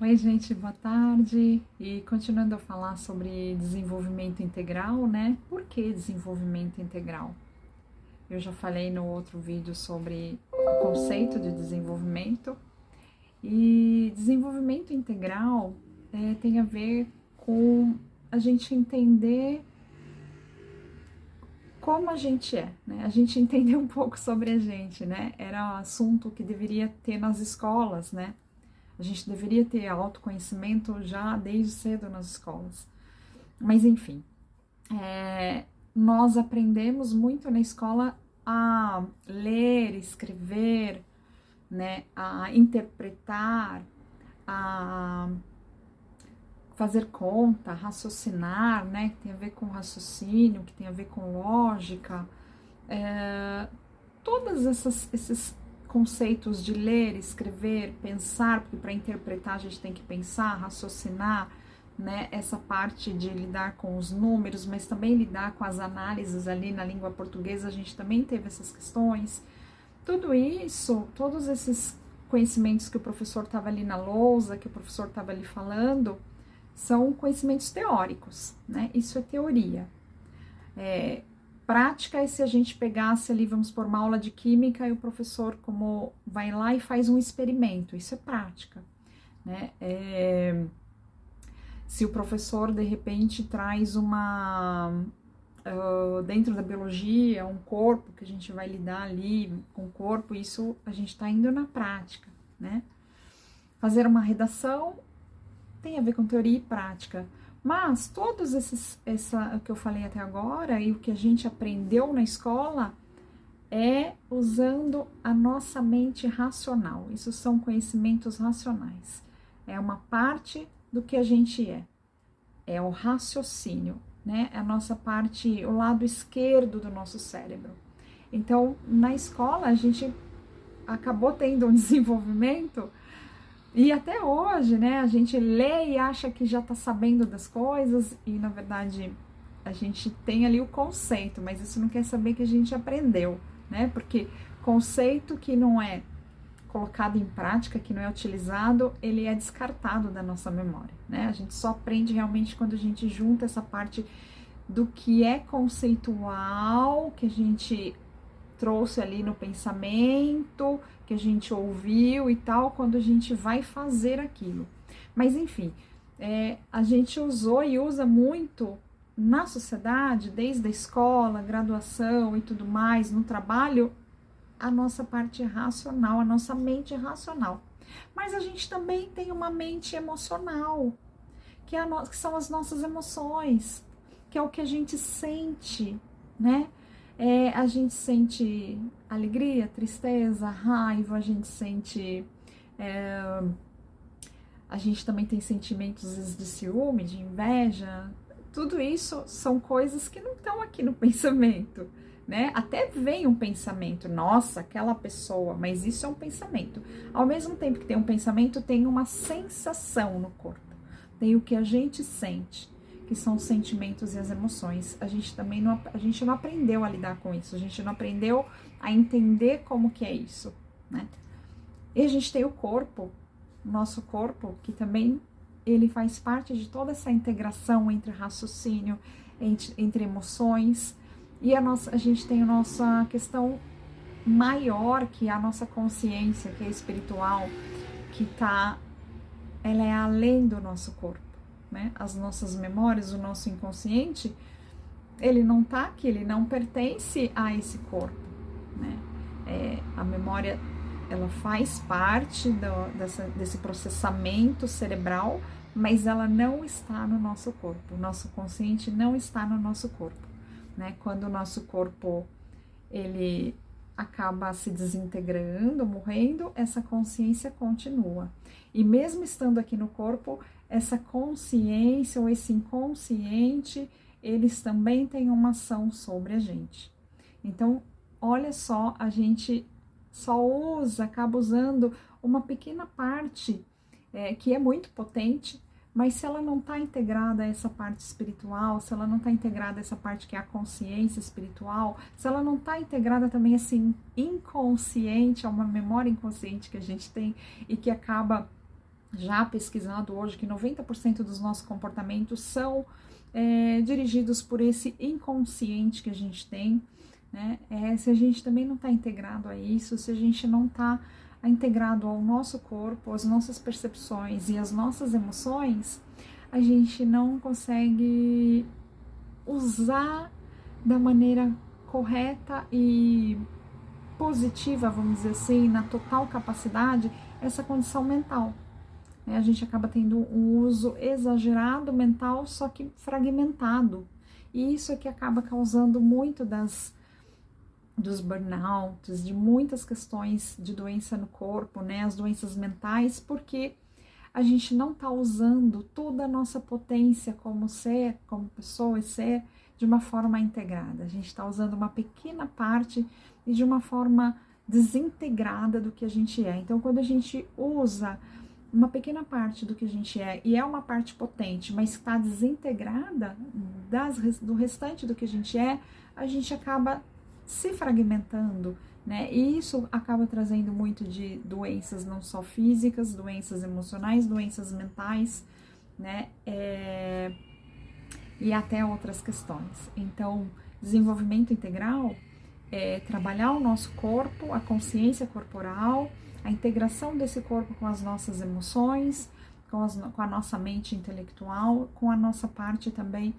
Oi, gente, boa tarde. E continuando a falar sobre desenvolvimento integral, né? Por que desenvolvimento integral? Eu já falei no outro vídeo sobre o conceito de desenvolvimento. E desenvolvimento integral tem a ver com a gente entender como a gente é, né? A gente entender um pouco sobre a gente, né? Era um assunto que deveria ter nas escolas, né? A gente deveria ter autoconhecimento já desde cedo nas escolas. Mas enfim, nós aprendemos muito na escola a ler, escrever, né, a interpretar, a fazer conta, raciocinar, né, que tem a ver com raciocínio, que tem a ver com lógica, todos esses conceitos de ler, escrever, pensar, porque para interpretar a gente tem que pensar, raciocinar, né? Essa parte de lidar com os números, mas também lidar com as análises ali na língua portuguesa, a gente também teve essas questões. Tudo isso, todos esses conhecimentos que o professor estava ali na lousa, que o professor estava ali falando, são conhecimentos teóricos, né? Isso é teoria. Prática é se a gente pegasse ali, vamos por uma aula de química e o professor como vai lá e faz um experimento, isso é prática, né? Se o professor de repente traz dentro da biologia, um corpo que a gente vai lidar ali com o corpo, isso a gente está indo na prática, né? Fazer uma redação tem a ver com teoria e prática. Mas todos o que eu falei até agora e o que a gente aprendeu na escola é usando a nossa mente racional. Isso são conhecimentos racionais. É uma parte do que a gente é o raciocínio, né? É a nossa parte, o lado esquerdo do nosso cérebro. Então, na escola, a gente acabou tendo um desenvolvimento. E até hoje, né, a gente lê e acha que já tá sabendo das coisas e, na verdade, a gente tem ali o conceito, mas isso não quer saber que a gente aprendeu, né? Porque conceito que não é colocado em prática, que não é utilizado, ele é descartado da nossa memória, né? A gente só aprende realmente quando a gente junta essa parte do que é conceitual, que a gente trouxe ali no pensamento, que a gente ouviu e tal, quando a gente vai fazer aquilo. Mas enfim, a gente usou e usa muito na sociedade, desde a escola, graduação e tudo mais, no trabalho, a nossa parte racional, a nossa mente racional. Mas a gente também tem uma mente emocional, que são as nossas emoções, que é o que a gente sente, né? A gente sente alegria, tristeza, raiva, a gente sente. A gente também tem sentimentos às vezes, de ciúme, de inveja. Tudo isso são coisas que não estão aqui no pensamento, né? Até vem um pensamento, nossa, aquela pessoa, mas isso é um pensamento. Ao mesmo tempo que tem um pensamento, tem uma sensação no corpo, tem o que a gente sente, que são os sentimentos e as emoções. A gente também a gente não aprendeu a lidar com isso, a gente não aprendeu a entender como que é isso, né? E a gente tem o corpo, nosso corpo, que também ele faz parte de toda essa integração entre raciocínio, entre emoções, e a gente tem a nossa questão maior, que é a nossa consciência, que é espiritual, ela é além do nosso corpo. Né? As nossas memórias, o nosso inconsciente, ele não tá aqui, ele não pertence a esse corpo, né? A memória, ela faz parte desse processamento cerebral, mas ela não está no nosso corpo, o nosso consciente não está no nosso corpo, né? Quando o nosso corpo, ele acaba se desintegrando, morrendo, essa consciência continua. E mesmo estando aqui no corpo, essa consciência ou esse inconsciente, eles também têm uma ação sobre a gente. Então, olha só, a gente só acaba usando uma pequena parte que é muito potente, mas se ela não está integrada a essa parte espiritual, se ela não está integrada a essa parte que é a consciência espiritual, se ela não está integrada também assim inconsciente, a uma memória inconsciente que a gente tem e que acaba já pesquisado hoje que 90% dos nossos comportamentos são dirigidos por esse inconsciente que a gente tem, né? Se a gente também não está integrado a isso, se a gente não está integrado ao nosso corpo, às nossas percepções e às nossas emoções, a gente não consegue usar da maneira correta e positiva, vamos dizer assim, na total capacidade, essa condição mental. A gente acaba tendo um uso exagerado mental, só que fragmentado. E isso é que acaba causando muito dos burnouts, de muitas questões de doença no corpo, né? As doenças mentais, porque a gente não está usando toda a nossa potência como ser, como pessoa e ser, de uma forma integrada. A gente está usando uma pequena parte e de uma forma desintegrada do que a gente é. Então, quando a gente usa uma pequena parte do que a gente é, e é uma parte potente, mas está desintegrada do restante do que a gente acaba se fragmentando, né? E isso acaba trazendo muito de doenças não só físicas, doenças emocionais, doenças mentais, né? E até outras questões. Então, desenvolvimento integral é trabalhar o nosso corpo, a consciência corporal, a integração desse corpo com as nossas emoções, com a nossa mente intelectual, com a nossa parte também